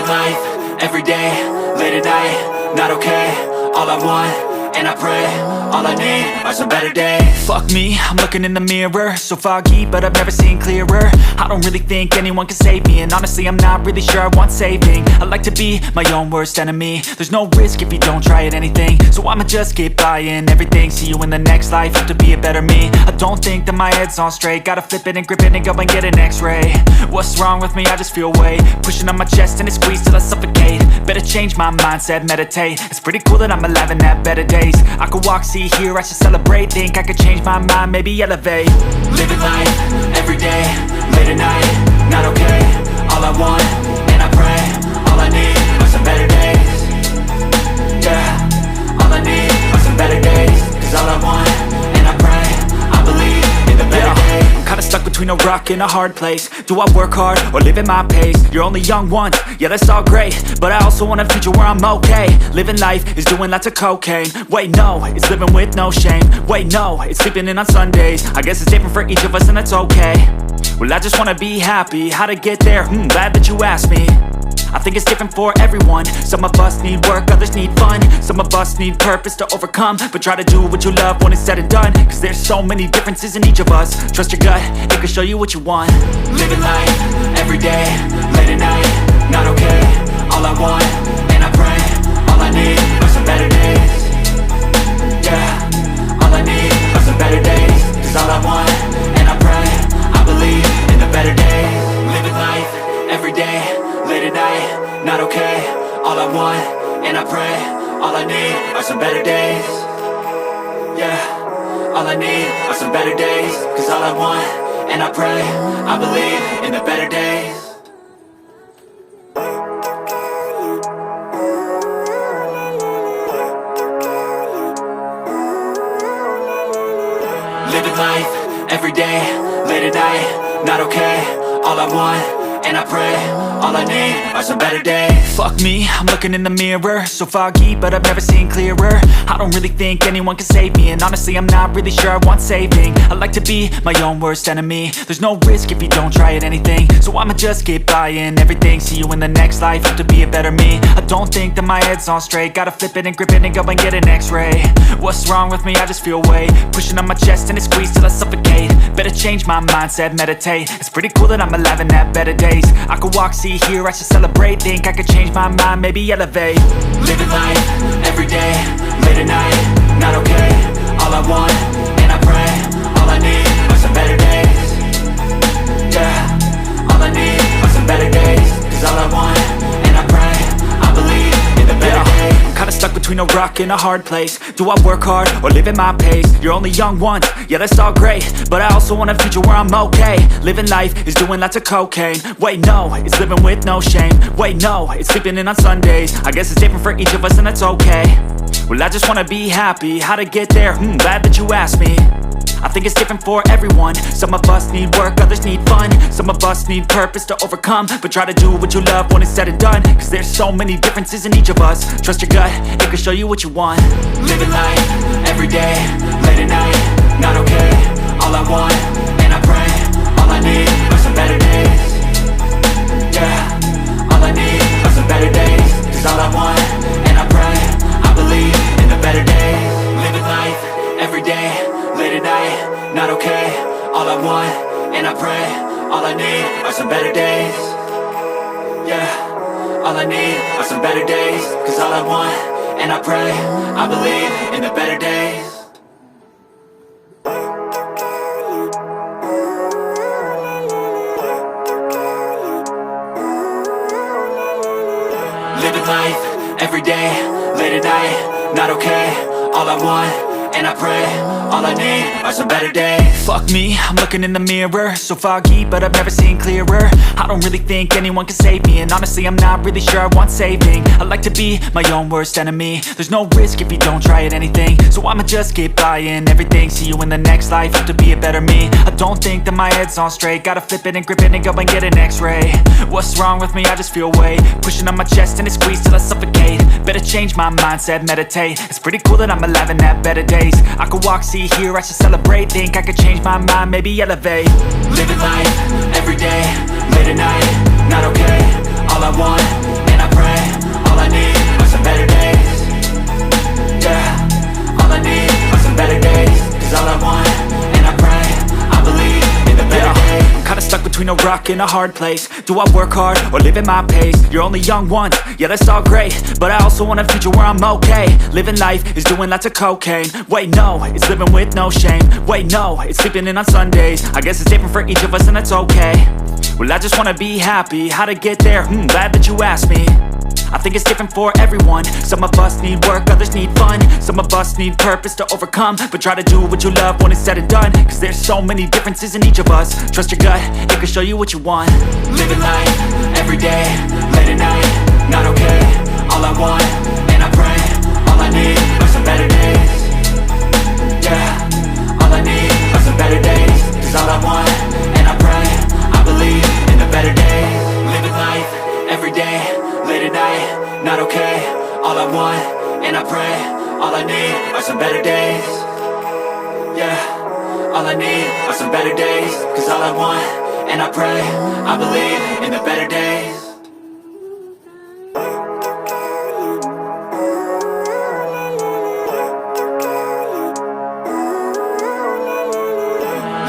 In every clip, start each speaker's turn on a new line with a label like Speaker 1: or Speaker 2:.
Speaker 1: Living life, everyday, late at night, not okay. All I want, and I pray, all I need are some better days.
Speaker 2: Fuck me, I'm looking in the mirror, so foggy, but I've never seen clearer. I don't really think anyone can save me, and honestly I'm not really sure I want saving. I like to be my own worst enemy. There's no risk if you don't try at anything, so I'ma just keep buying everything. See you in the next life, have to be a better me. I don't think that my head's on straight, gotta flip it and grip it and go and get an x-ray. What's wrong with me? I just feel weight pushing on my chest and it squeezes till I suffocate. Better change my mindset, meditate. It's pretty cool that I'm alive and have better days. I could walk, see, hear, I should celebrate. Think I could change my mind, maybe elevate.
Speaker 1: Living life, everyday, late at night, not okay. All I want, and I pray, all I need are some better days. Yeah, all I need are some better days. Cause all I want, and I pray, I believe in the better days.
Speaker 2: I'm kinda stuck between a rock and a hard place. Do I work hard or live at my pace? You're only young once, yeah that's all great, but I also want a future where I'm okay. Living life is doing lots of cocaine. Wait no, it's living with no shame. Wait no, it's sleeping in on Sundays. I guess it's different for each of us and that's okay. Well I just wanna be happy, how to get there? Glad that you asked me. I think it's different for everyone. Some of us need work, others need fun. Some of us need purpose to overcome. But try to do what you love when it's said and done, cause there's so many differences in each of us. Trust your gut, it can show you what you want.
Speaker 1: Living life, everyday, late at night, not okay. All I want, and I pray, all I need are some better days. Yeah, all I need are some better days. Cause all I want, and I pray, I believe in the better days. Living life, everyday, late at night, not okay. All I want, and I pray, all I need are some better days. Yeah, all I need are some better days. Cause all I want, and I pray, I believe in the better days. Living life, everyday, late at night, not okay. All I want, and I pray, all I need are some better days.
Speaker 2: Fuck me, I'm looking in the mirror, so foggy, but I've never seen clearer. I don't really think anyone can save me, and honestly I'm not really sure I want saving. I like to be my own worst enemy. There's no risk if you don't try at anything, so I'ma just keep buying everything. See you in the next life, have to be a better me. I don't think that my head's on straight, gotta flip it and grip it and go and get an x-ray. What's wrong with me? I just feel weight pushing on my chest and it squeezes till I suffocate. Better change my mindset, meditate. It's pretty cool that I'm alive and have better days. I could walk, see, hear, I should celebrate. Think I could change my mind, maybe elevate.
Speaker 1: Living life, everyday, late at night, not okay. All I want, and I pray, all I need are some better days. Yeah, all I need are some better days. Cause all I want, and I pray, I believe in the better days.
Speaker 2: I'm kinda stuck between a rock and a hard place. Do I work hard or live at my pace? You're only young once, yeah that's all great, but I also want a future where I'm okay. Living life is doing lots of cocaine. Wait no, it's living with no shame. Wait no, it's sleeping in on Sundays. I guess it's different for each of us and that's okay. Well I just wanna be happy, how to get there? Glad that you asked me. I think it's different for everyone. Some of us need work, others need fun. Some of us need purpose to overcome. But try to do what you love when it's said and done, cause there's so many differences in each of us. Trust your gut, it can show you what you want.
Speaker 1: Living life, everyday, late at night, not okay. All I want, and I pray, all I need are some better days. Yeah, all I need are some better days. Cause all I want, and I pray, I believe in the better days. Living life, everyday, late at night, not okay. All I want, and I pray, all I need are some better days. Yeah, all I need are some better days. Cause all I want, and I pray, I believe in the better days. Living life, everyday, late at night, not okay. All I want, and I pray, all I need are some better days.
Speaker 2: Fuck me, I'm looking in the mirror, so foggy, but I've never seen clearer. I don't really think anyone can save me, and honestly I'm not really sure I want saving. I like to be my own worst enemy. There's no risk if you don't try at anything, so I'ma just keep buying everything. See you in the next life, have to be a better me. I don't think that my head's on straight, gotta flip it and grip it and go and get an x-ray. What's wrong with me? I just feel weight pushing on my chest and it squeezes till I suffocate. Better change my mindset, meditate. It's pretty cool that I'm alive and have better days. I could walk, see, hear, I should celebrate. Think I could change my mind, maybe elevate.
Speaker 1: Living life, everyday, late at night, not okay. All I want, and I
Speaker 2: between a rock and a hard place. Do I work hard or live at my pace? You're only young once, yeah that's all great, but I also want a future where I'm okay. Living life is doing lots of cocaine. Wait no, it's living with no shame. Wait no, it's sleeping in on Sundays. I guess it's different for each of us and that's okay. Well I just wanna be happy, how to get there? Glad that you asked me. I think it's different for everyone. Some of us need work, others need fun. Some of us need purpose to overcome. But try to do what you love when it's said and done, cause there's so many differences in each of us. Trust your gut, it can show you what you want.
Speaker 1: Living life, everyday, late at night, not okay. All I want, and I pray, all I need are some better days. Yeah, all I need are some better days. Cause all I want, and I pray, I believe in the better days. Living life, everyday, late at night, not okay. All I want, and I pray, all I need are some better days. Yeah, all I need are some better days. Cause all I want, and I pray, I believe in the better days.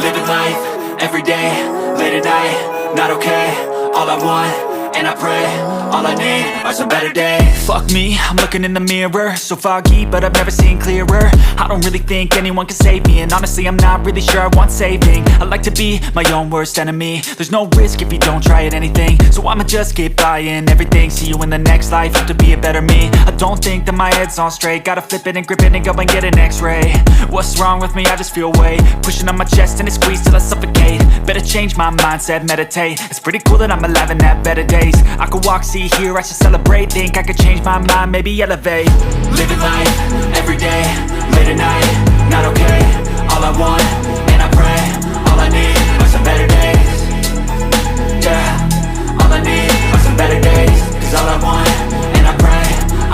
Speaker 1: Living life, everyday, late at night, not okay. All I want, and I pray, all I need are some better days.
Speaker 2: Fuck me, I'm looking in the mirror, so foggy, but I've never seen clearer. I don't really think anyone can save me, and honestly I'm not really sure I want saving. I like to be my own worst enemy. There's no risk if you don't try at anything, so I'ma just keep buying everything. See you in the next life, have to be a better me. I don't think that my head's on straight, gotta flip it and grip it and go and get an x-ray. What's wrong with me? I just feel weight pushing on my chest and it squeezes till I suffocate. Better change my mindset, meditate. It's pretty cool that I'm alive and have better days. I could walk, see, hear, I should celebrate. Think I could change my mind, maybe elevate.
Speaker 1: Living life, everyday, late at night, not okay. All I want, and I pray, all I need are some better days. Yeah, all I need are some better days. Cause all I want, and I pray,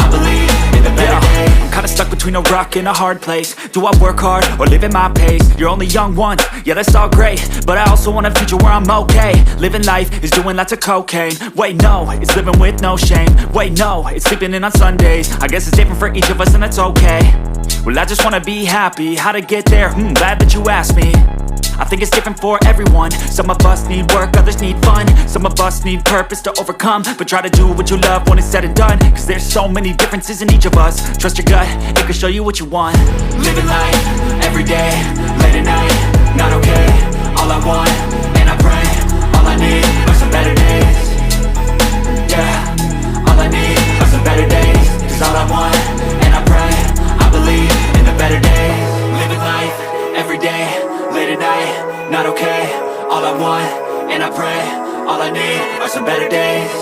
Speaker 1: I believe in the better days.
Speaker 2: I'm kinda stuck between a rock and a hard place. Do I work hard or live at my pace? You're only young once, yeah that's all great, but I also want a future where I'm okay. Living life is doing lots of cocaine. Wait no, it's living with no shame. Wait no, it's sleeping in on Sundays. I guess it's different for each of us and that's okay. Well I just wanna be happy, how to get there? Glad that you asked me. I think it's different for everyone. Some of us need work, others need fun. Some of us need purpose to overcome. But try to do what you love when it's said and done, cause there's so many differences in each of us. Trust your gut, it can show you what you want.
Speaker 1: Living life, everyday, late at night, not okay. All I want, and I pray, all I need are some better days. Yeah, all I need are some better days. Cause all I want, and I pray, I believe in the better days. Living life, everyday, late at night, not okay. All I want, and I pray, all I need are some better days.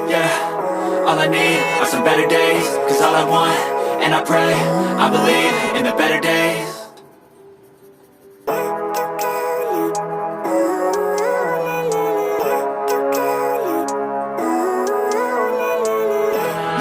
Speaker 1: Yeah, all I need are some better days. Cause all I want, and I pray, I believe in the better days.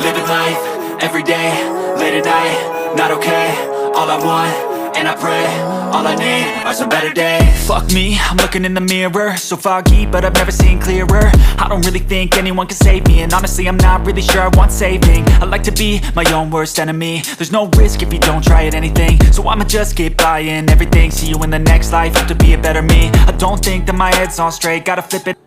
Speaker 1: Living life, everyday, late at night, not okay. All I want, and I pray, all I need are some better days.
Speaker 2: Fuck me, I'm looking in the mirror, so foggy, but I've never seen clearer. I don't really think anyone can save me, and honestly I'm not really sure I want saving. I like to be my own worst enemy. There's no risk if you don't try at anything, so I'ma just keep buying everything. See you in the next life, have to be a better me. I don't think that my head's on straight, gotta flip it.